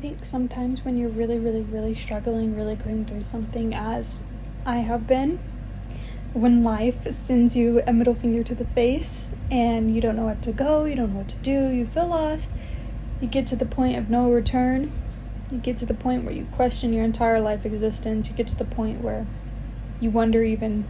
think sometimes when you're really, really, really struggling, really going through something, as I have been, when life sends you a middle finger to the face and you don't know what to go, you don't know what to do, you feel lost, you get to the point of no return, you get to the point where you question your entire life existence, you get to the point where you wonder even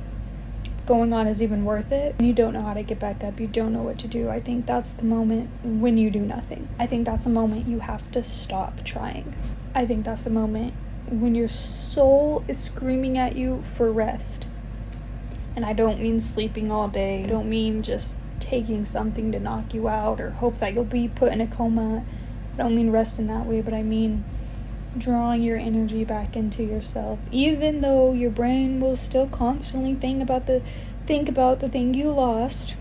going on is even worth it, and you don't know how to get back up, you don't know what to do. I think that's the moment when you do nothing. I think that's the moment you have to stop trying. I think that's the moment when your soul is screaming at you for rest. And I don't mean sleeping all day, I don't mean just taking something to knock you out or hope that you'll be put in a coma. I don't mean rest in that way, but I mean drawing your energy back into yourself, even though your brain will still constantly think about the thing you lost.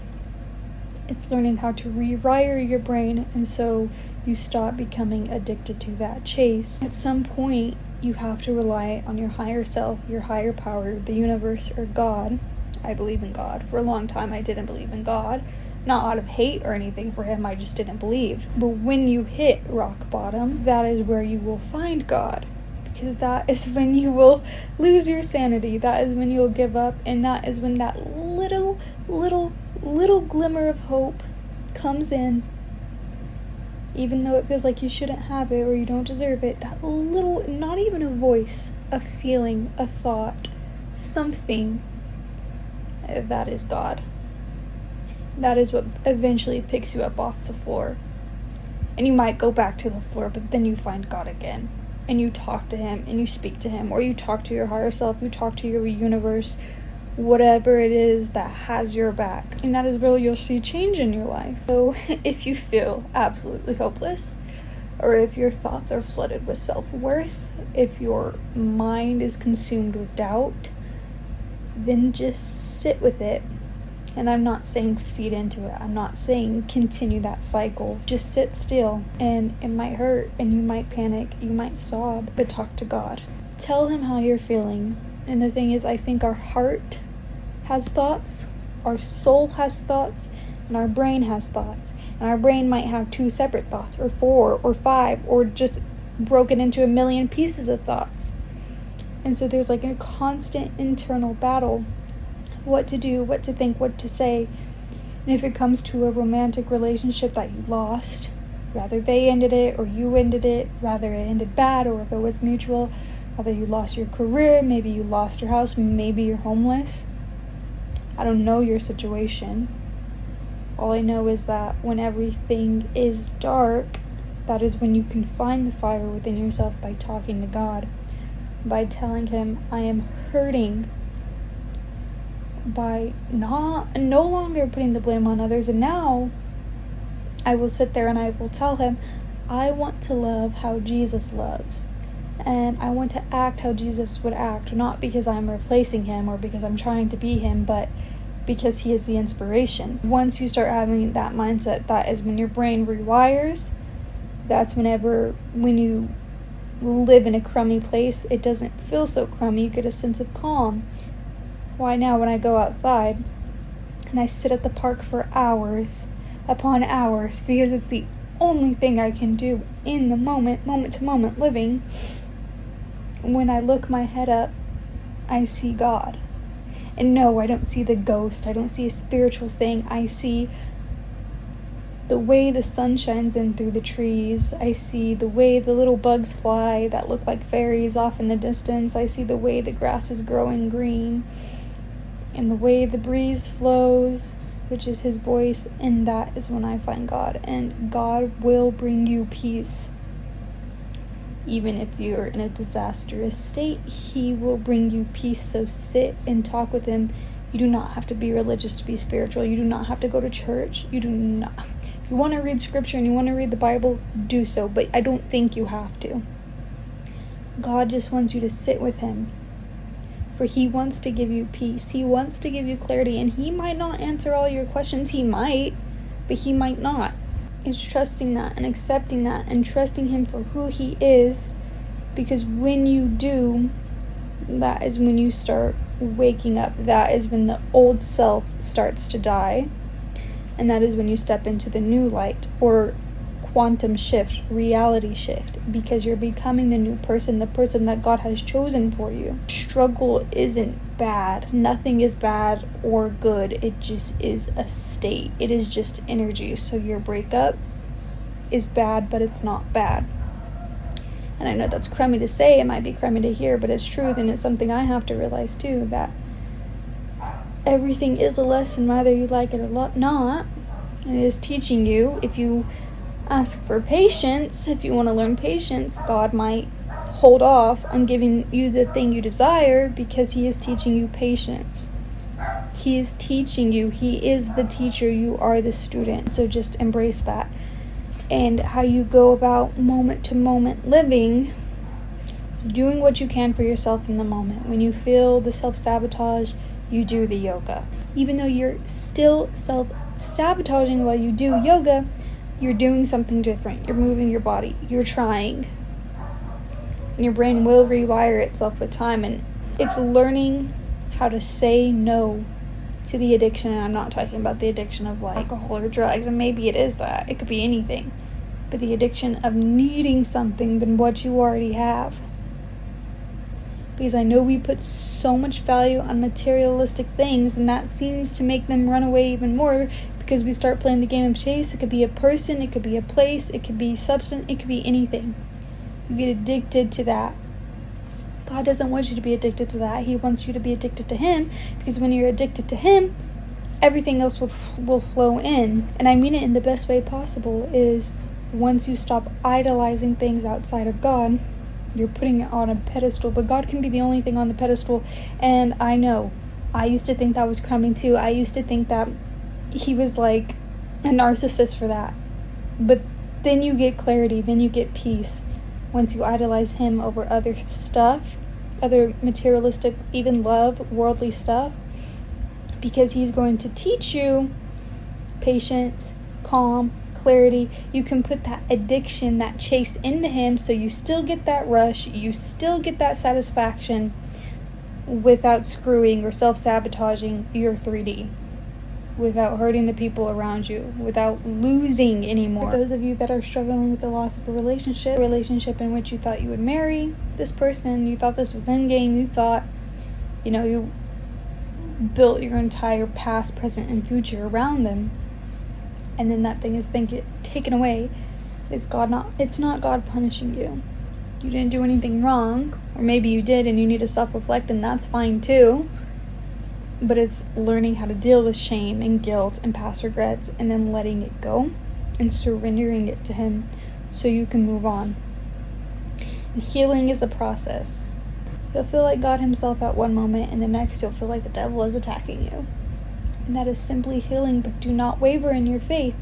It's learning how to rewire your brain, and so you stop becoming addicted to that chase. At some point, you have to rely on your higher self, your higher power, the universe, or God. I believe in God. For a long time, I didn't believe in God. Not out of hate or anything for him, I just didn't believe. But when you hit rock bottom, that is where you will find God. Because that is when you will lose your sanity. That is when you'll give up. And that is when that little glimmer of hope comes in. Even though it feels like you shouldn't have it or you don't deserve it. That little, not even a voice, a feeling, a thought, something. That is God. That is what eventually picks you up off the floor. And you might go back to the floor, but then you find God again. And you talk to him, and you speak to him, or you talk to your higher self, you talk to your universe, whatever it is that has your back. And that is where you'll see change in your life. So if you feel absolutely hopeless, or if your thoughts are flooded with self-worth, if your mind is consumed with doubt, then just sit with it. And I'm not saying feed into it. I'm not saying continue that cycle. Just sit still, and it might hurt, and you might panic, you might sob, but talk to God. Tell him how you're feeling. And the thing is, I think our heart has thoughts, our soul has thoughts, and our brain has thoughts. And our brain might have 2 separate thoughts, or 4, or 5, or just broken into a million pieces of thoughts. And so there's like a constant internal battle. What to do, what to think, what to say. And if it comes to a romantic relationship that you lost, rather they ended it or you ended it, rather it ended bad or if it was mutual, rather you lost your career, maybe you lost your house, maybe you're homeless. I don't know your situation. All I know is that when everything is dark, that is when you can find the fire within yourself by talking to God, by telling him, I am hurting, by no longer putting the blame on others. And now I will sit there and I will tell him, I want to love how Jesus loves, and I want to act how Jesus would act, not because I'm replacing him or because I'm trying to be him, but because he is the inspiration. Once you start having that mindset, that is when your brain rewires. That's when you live in a crummy place, it doesn't feel so crummy. You get a sense of calm. Why now when I go outside and I sit at the park for hours upon hours, because it's the only thing I can do in the moment to moment living, when I look my head up, I see God. And no, I don't see the ghost, I don't see a spiritual thing, I see the way the sun shines in through the trees. I see the way the little bugs fly that look like fairies off in the distance. I see the way the grass is growing green, and the way the breeze flows, which is his voice, and that is when I find God. And God will bring you peace. Even if you're in a disastrous state, he will bring you peace. So sit and talk with him. You do not have to be religious to be spiritual. You do not have to go to church. You do not. If you want to read scripture and you want to read the Bible, do so, but I don't think you have to. God just wants you to sit with him. For he wants to give you peace. He wants to give you clarity. And he might not answer all your questions. He might, but he might not. It's trusting that and accepting that and trusting him for who he is. Because when you do, that is when you start waking up. That is when the old self starts to die. And that is when you step into the new light, or quantum shift, reality shift, because you're becoming the new person, the person that God has chosen for you. Struggle isn't bad. Nothing is bad or good. It just is a state. It is just energy. So your breakup is bad, but it's not bad. And I know that's crummy to say, it might be crummy to hear, but it's truth, and it's something I have to realize too, that everything is a lesson, whether you like it or not. And it is teaching you. If you ask for patience, if you want to learn patience, God might hold off on giving you the thing you desire, because He is teaching you patience. He is teaching you. He is the teacher. You are the student. So just embrace that. And how you go about moment to moment living, doing what you can for yourself in the moment. When you feel the self-sabotage, you do the yoga. Even though you're still self-sabotaging while you do yoga, you're doing something different. You're moving your body. You're trying. And your brain will rewire itself with time. And it's learning how to say no to the addiction. And I'm not talking about the addiction of like alcohol or drugs. And maybe it is that. It could be anything. But the addiction of needing something than what you already have. Because I know we put so much value on materialistic things, and that seems to make them run away even more, because we start playing the game of chase. It could be a person, it could be a place, it could be substance, it could be anything. You get addicted to that. God doesn't want you to be addicted to that. He wants you to be addicted to Him, because when you're addicted to Him, everything else will flow in. And I mean it in the best way possible, is once you stop idolizing things outside of God, you're putting it on a pedestal, but God can be the only thing on the pedestal. And I know, I used to think that was crummy too. I used to think that He was like a narcissist for that. But then you get clarity, then you get peace once you idolize Him over other stuff, other materialistic, even love, worldly stuff, because He's going to teach you patience, calm, clarity. You can put that addiction, that chase into Him, so you still get that rush, you still get that satisfaction without screwing or self-sabotaging your 3D, without hurting the people around you, without losing anymore. For those of you that are struggling with the loss of a relationship in which you thought you would marry this person, you thought this was endgame, you thought, you built your entire past, present, and future around them, and then that thing is taken away. It's not God punishing you. You didn't do anything wrong, or maybe you did and you need to self-reflect, and that's fine too. But it's learning how to deal with shame and guilt and past regrets, and then letting it go and surrendering it to Him so you can move on. And healing is a process. You'll feel like God Himself at one moment, and the next you'll feel like the devil is attacking you. And that is simply healing, but do not waver in your faith.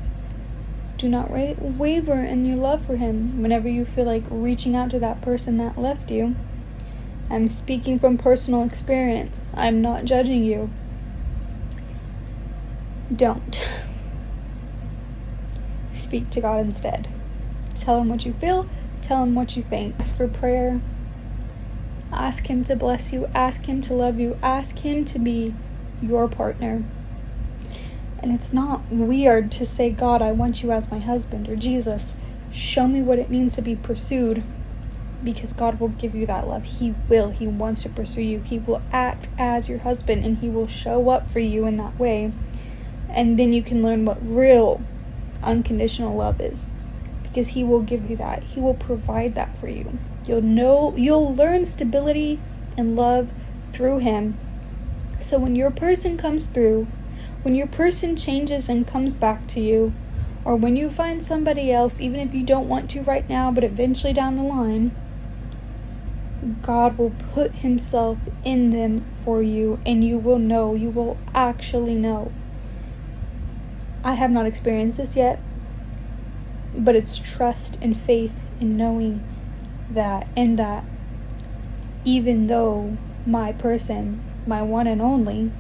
Do not waver in your love for Him whenever you feel like reaching out to that person that left you. I'm speaking from personal experience. I'm not judging you. Don't. Speak to God instead. Tell Him what you feel. Tell Him what you think. Ask for prayer. Ask Him to bless you. Ask Him to love you. Ask Him to be your partner. And it's not weird to say, God, I want you as my husband, or Jesus, show me what it means to be pursued, because God will give you that love. He will. He wants to pursue you. He will act as your husband, and He will show up for you in that way. And then you can learn what real unconditional love is, because He will give you that. He will provide that for you. You'll learn stability and love through Him. So when your person comes through, when your person changes and comes back to you, or when you find somebody else, even if you don't want to right now, but eventually down the line, God will put Himself in them for you, and you will know. You will actually know. I have not experienced this yet, but it's trust and faith in knowing that, and that even though my person, my one and only,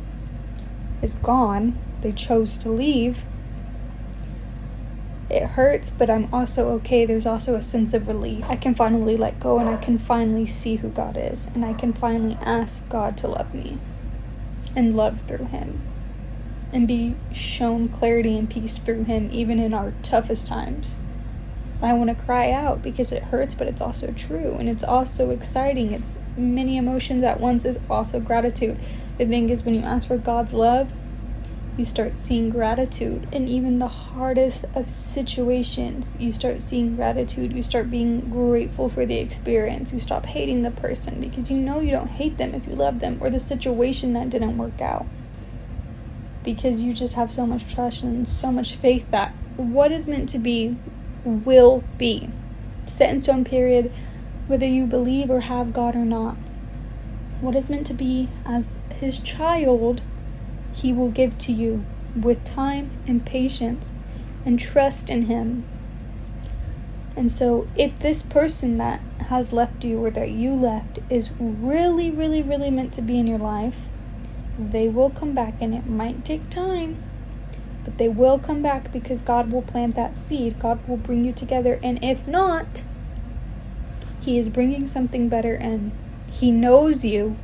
is gone, they chose to leave, it hurts, but I'm also okay. There's also a sense of relief. I can finally let go, and I can finally see who God is, and I can finally ask God to love me and love through Him, and be shown clarity and peace through Him, even in our toughest times. I want to cry out because it hurts, but it's also true. And it's also exciting. It's many emotions at once. It's also gratitude. The thing is, when you ask for God's love, you start seeing gratitude. In even the hardest of situations, you start seeing gratitude. You start being grateful for the experience. You stop hating the person because you know you don't hate them if you love them, or the situation that didn't work out. Because you just have so much trust and so much faith that what is meant to be will be. Set in stone, period. Whether you believe or have God or not. What is meant to be as his child, he will give to you with time and patience and trust in him. And so if this person that has left you or that you left is really, really, really meant to be in your life, they will come back, and it might take time, but they will come back because God will plant that seed. God will bring you together. And if not, he is bringing something better in. He knows you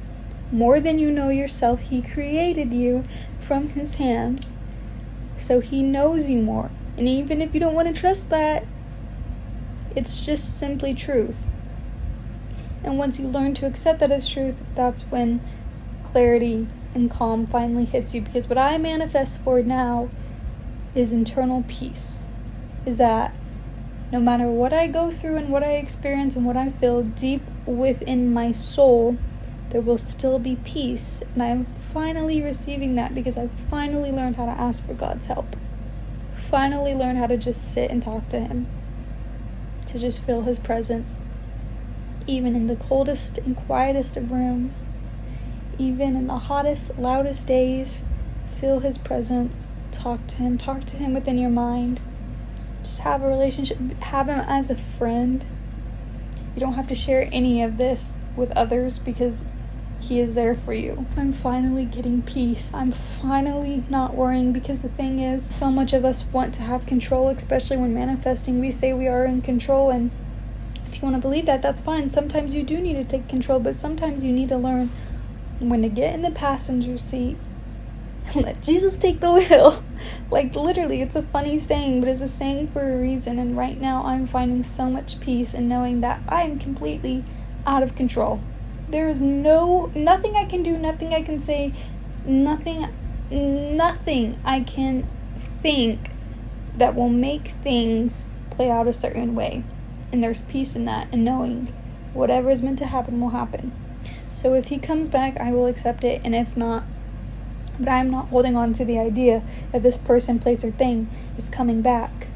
more than you know yourself. He created you from his hands, so he knows you more. And even if you don't want to trust that, it's just simply truth. And once you learn to accept that as truth, that's when clarity and calm finally hits you. Because what I manifest for now is internal peace. Is that no matter what I go through and what I experience and what I feel deep within my soul, there will still be peace. And I am finally receiving that because I've finally learned how to ask for God's help. Finally learned how to just sit and talk to him. To just feel his presence. Even in the coldest and quietest of rooms. Even in the hottest, loudest days. Feel his presence. Talk to him within your mind. Just have a relationship. Have him as a friend. You don't have to share any of this with others because he is there for you. I'm finally getting peace. I'm finally not worrying, because the thing is, so much of us want to have control, especially when manifesting. We say we are in control, and if you want to believe that, that's fine. Sometimes you do need to take control, but sometimes you need to learn when to get in the passenger seat and let Jesus take the wheel. Like, literally, it's a funny saying, but it's a saying for a reason. And right now I'm finding so much peace in knowing that I am completely out of control. There is nothing I can do, nothing I can say, nothing I can think that will make things play out a certain way. And there's peace in that, and knowing whatever is meant to happen will happen. So if he comes back, I will accept it, and if not, but I'm not holding on to the idea that this person, place, or thing is coming back.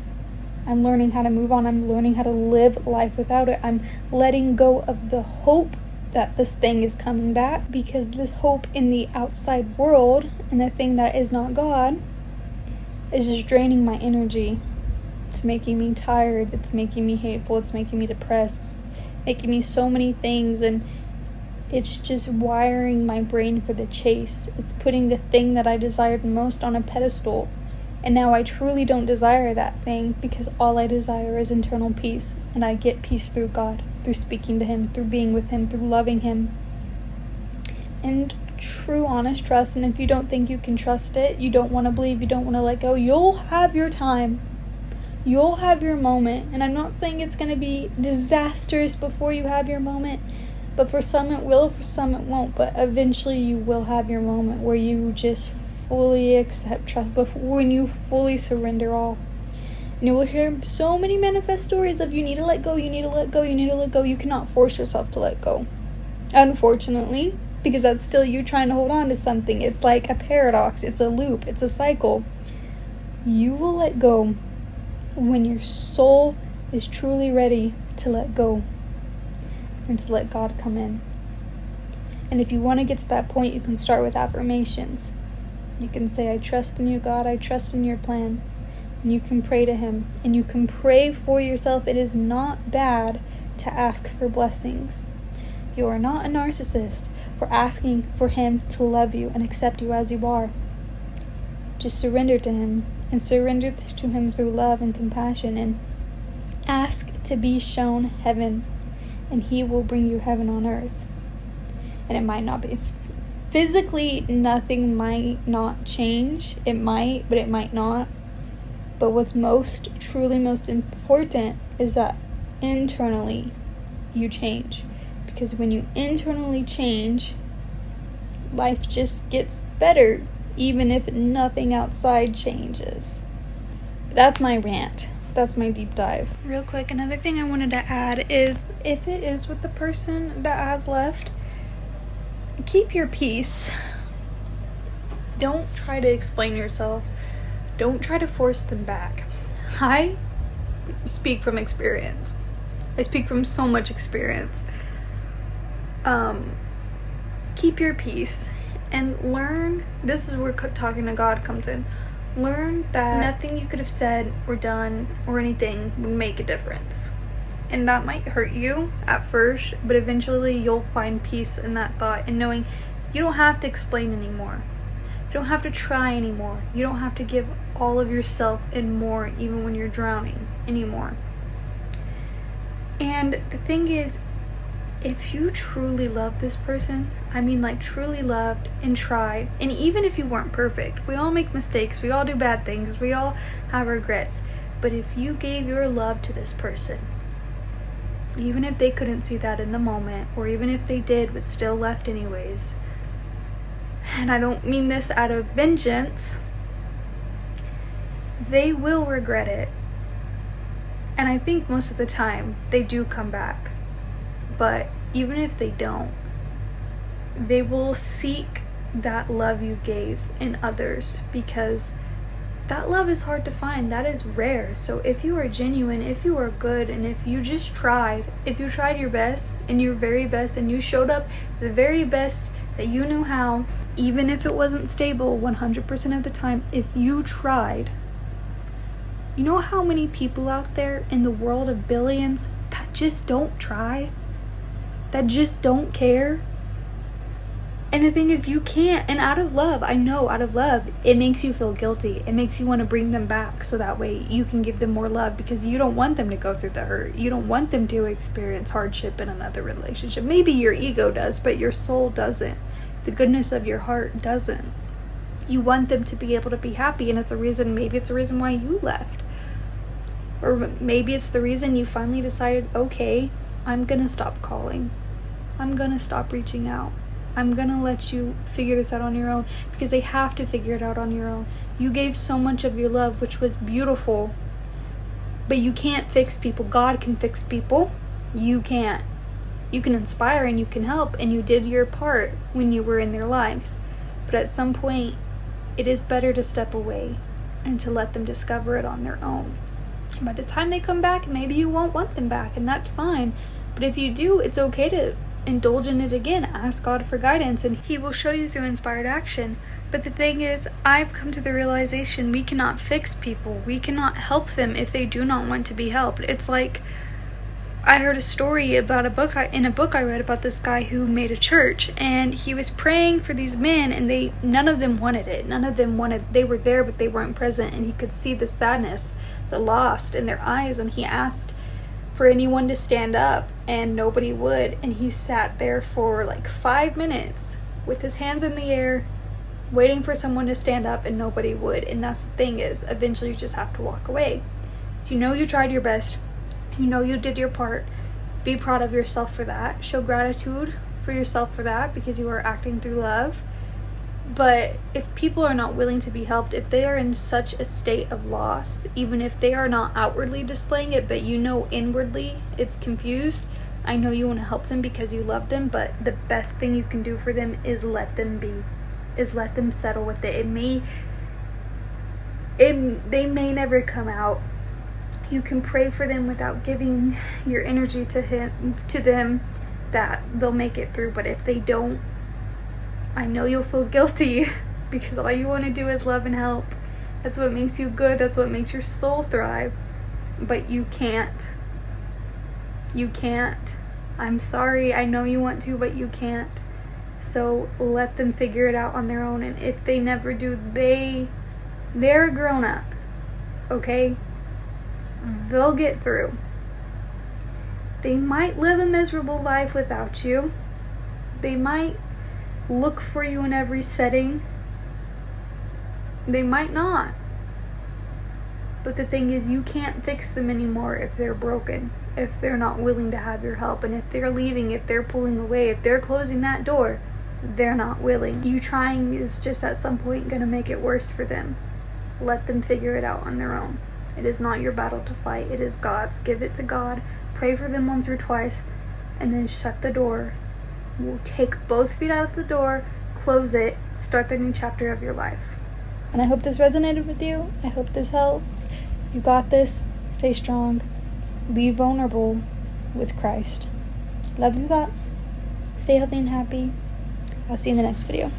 I'm learning how to move on. I'm learning how to live life without it. I'm letting go of the hope that this thing is coming back, because this hope in the outside world and the thing that is not God is just draining my energy. It's making me tired. It's making me hateful. It's making me depressed. It's making me so many things, and it's just wiring my brain for the chase. It's putting the thing that I desired most on a pedestal. And now I truly don't desire that thing, because all I desire is internal peace. And I get peace through God, through speaking to him, through being with him, through loving him. And true, honest trust. And if you don't think you can trust it, you don't want to believe, you don't want to let go, you'll have your time. You'll have your moment. And I'm not saying it's going to be disastrous before you have your moment. But for some it will, for some it won't. But eventually you will have your moment where you just fully accept trust, but when you fully surrender all. And you will hear so many manifest stories of you need to let go, you need to let go, you need to let go. You cannot force yourself to let go, unfortunately, because that's still you trying to hold on to something. It's like a paradox, it's a loop, it's a cycle. You will let go when your soul is truly ready to let go and to let God come in. And if you want to get to that point, you can start with affirmations. You can say, I trust in you, God, I trust in your plan. And you can pray to him. And you can pray for yourself. It is not bad to ask for blessings. You are not a narcissist for asking for him to love you and accept you as you are. Just surrender to him, and surrender to him through love and compassion, and ask to be shown heaven, and he will bring you heaven on earth. And it might not be physically, nothing might not change. It might, but it might not. But what's truly most important is that internally you change. Because when you internally change, life just gets better, even if nothing outside changes. That's my rant. That's my deep dive. Real quick, another thing I wanted to add is, if it is with the person that has left, keep your peace. Don't try to explain yourself. Don't try to force them back. I speak from experience. I speak from so much experience. Keep your peace and learn. This is where talking to God comes in. Learn that nothing you could have said or done or anything would make a difference. And that might hurt you at first, but eventually you'll find peace in that thought and knowing you don't have to explain anymore. You don't have to try anymore. You don't have to give all of yourself and more, even when you're drowning, anymore. And the thing is, if you truly love this person, I mean like truly loved and tried, and even if you weren't perfect, we all make mistakes, we all do bad things, we all have regrets, but if you gave your love to this person, even if they couldn't see that in the moment, or even if they did but still left anyways, and I don't mean this out of vengeance, they will regret it. And I think most of the time they do come back. But even if they don't, they will seek that love you gave in others, because that love is hard to find. That is rare. So if you are genuine, if you are good, and if you just tried, if you tried your best and your very best, and you showed up the very best that you knew how, even if it wasn't stable 100% of the time, if you tried, you know how many people out there in the world of billions that just don't try? That just don't care? And the thing is, you can't. And out of love, I know, out of love, it makes you feel guilty. It makes you want to bring them back so that way you can give them more love, because you don't want them to go through the hurt. You don't want them to experience hardship in another relationship. Maybe your ego does, but your soul doesn't. The goodness of your heart doesn't. You want them to be able to be happy, and maybe it's a reason why you left. Or maybe it's the reason you finally decided, okay, I'm gonna stop calling. I'm gonna stop reaching out. I'm gonna let you figure this out on your own, because they have to figure it out on your own. You gave so much of your love, which was beautiful, but you can't fix people. God can fix people. You can't. You can inspire and you can help, and you did your part when you were in their lives. But at some point, it is better to step away and to let them discover it on their own. By the time they come back, maybe you won't want them back, and that's fine. But if you do, it's okay to indulge in it again. Ask God for guidance, and He will show you through inspired action. But the thing is, I've come to the realization we cannot fix people. We cannot help them if they do not want to be helped. It's like, I heard a story about in a book I read about this guy who made a church, and he was praying for these men, and none of them wanted it. They were there, but they weren't present, and he could see the sadness, the loss in their eyes, and he asked for anyone to stand up, and nobody would. And he sat there for like 5 minutes with his hands in the air, waiting for someone to stand up, and nobody would. And that's the thing, is eventually you just have to walk away. So you know you tried your best. You know you did your part. Be proud of yourself for that. Show gratitude for yourself for that, because you are acting through love. But if people are not willing to be helped, if they are in such a state of loss, even if they are not outwardly displaying it, but you know inwardly it's confused, I know you want to help them because you love them, but the best thing you can do for them is let them be. Is let them settle with it. They may never come out. You can pray for them without giving your energy to them, that they'll make it through. But if they don't, I know you'll feel guilty, because all you want to do is love and help. That's what makes you good. That's what makes your soul thrive. But you can't. You can't. I'm sorry. I know you want to, but you can't. So let them figure it out on their own. And if they never do, they're grown up. Okay? They'll get through. They might live a miserable life without you. They might look for you in every setting. They might not. But the thing is, you can't fix them anymore if they're broken, if they're not willing to have your help, and if they're leaving, if they're pulling away, if they're closing that door, they're not willing. You trying is just at some point going to make it worse for them. Let them figure it out on their own. It is not your battle to fight. It is God's. Give it to God. Pray for them once or twice, and then shut the door. We'll take both feet out of the door, close it, start the new chapter of your life. And I hope this resonated with you. I hope this helps. You got this. Stay strong. Be vulnerable with Christ. Love your thoughts. Stay healthy and happy. I'll see you in the next video.